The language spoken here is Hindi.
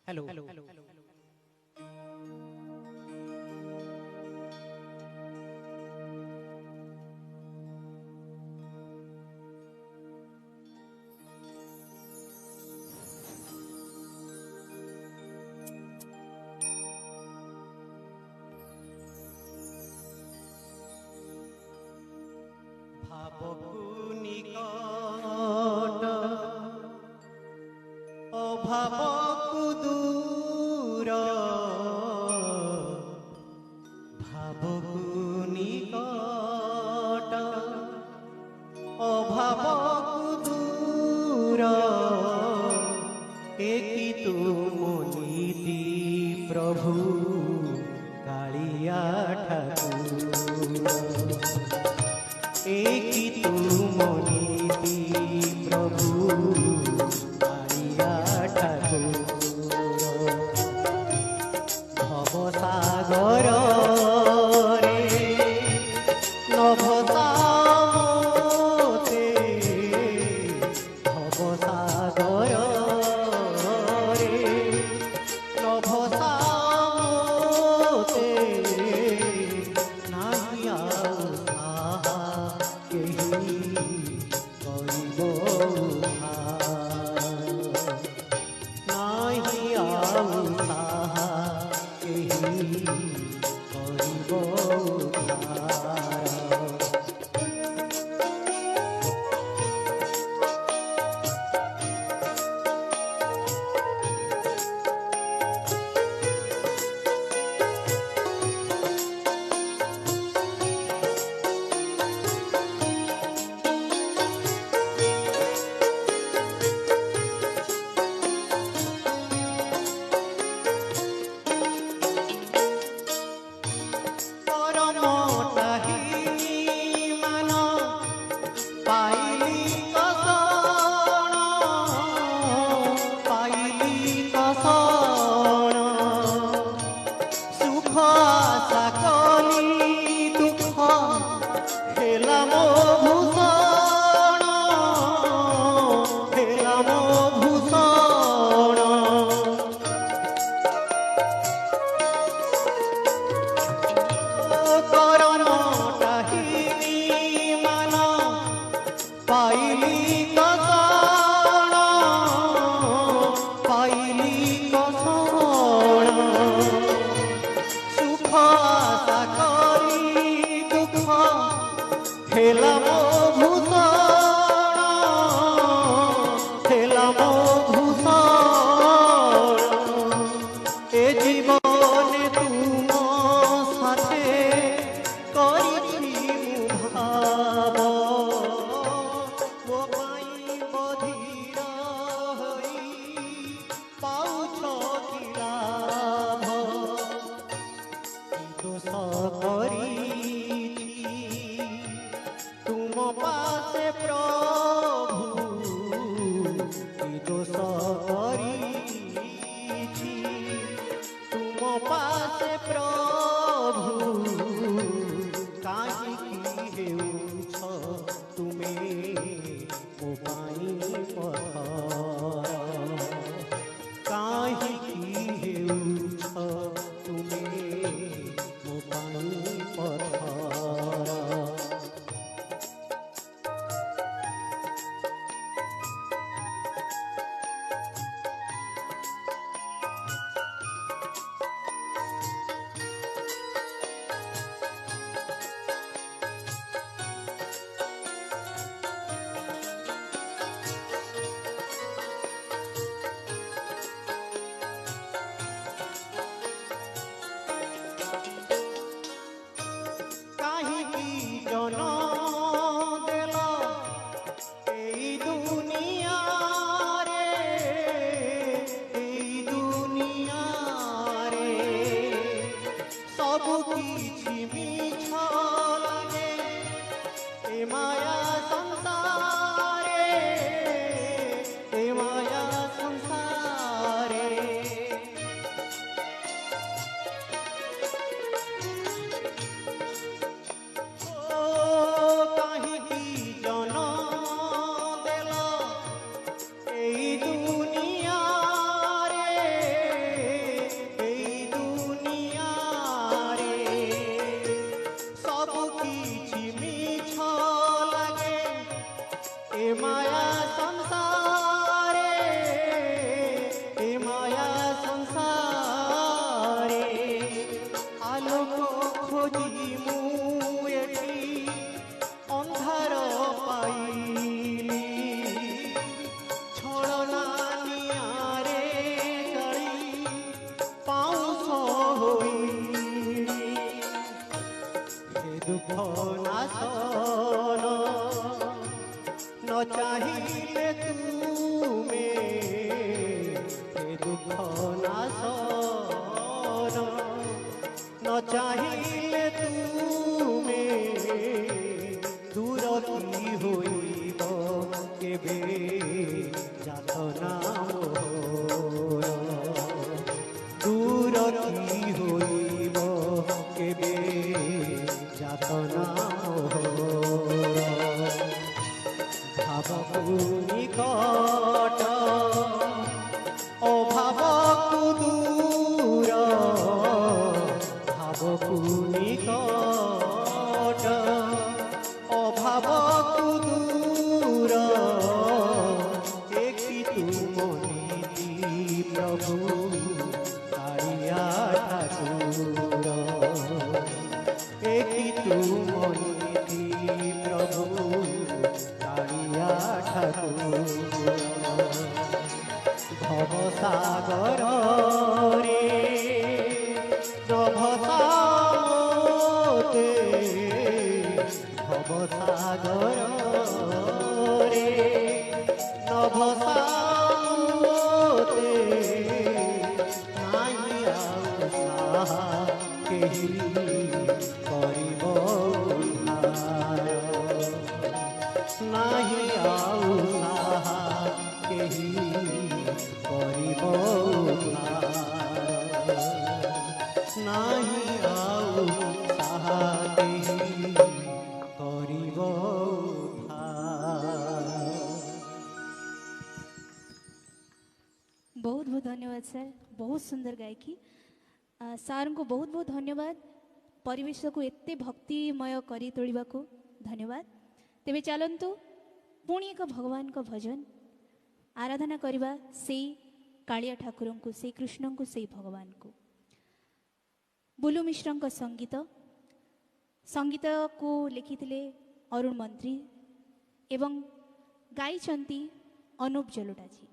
हेलो ভাবকু নিকট অভাবকু দূর ভাবকু নিকট অভাবকু দূর একি তুম নীতি প্রভু কালিয়া ঠাকুর एकी तुम नीति प्रभु कालिया ठाकुर भव सागर रे नभतामते भव सागर रे नभतामते नाहिया माया संसारे ए माया संसारे आलोक खोजी मु एठी अंधार पाइली छलना नियारे जली पाउस होइली हे दुख नाशन न चाहिए तुमे हे दुख नाशन न चाहिए तुमे दूर की होइब केबे जातना मोर दूर की होइब केबे जातना मोर भावकु निकट अभावकु दूर भावकु निकट अभावकु दूर देखि तुम नीति प्रभु कालिया ठाकुर देखि तुम नीति प्रभु कालिया ठाकुर भवसागर रे नभसाते भवसागर रे नभसाते नाई आउ साहा केही करिब उद्धार नाही आउ साहा केही करिब उद्धार नाही आउ साहा केही करिब उद्धार। बहुत बहुत धन्यवाद सर, बहुत सुंदर गायकी। सार को बहुत बहुत धन्यवाद परिवेश को एते भक्तिमय करी तोलिबा को धन्यवाद। तेबे चलंतु पुणी एक भगवान को भजन आराधना करवा से कालिया ठाकुर को से कृष्ण को से भगवान को। बुलु मिश्र संगीत संगीत को लिखिथिले अरुण मंत्री एवं गाई अनुप जलोटा जी।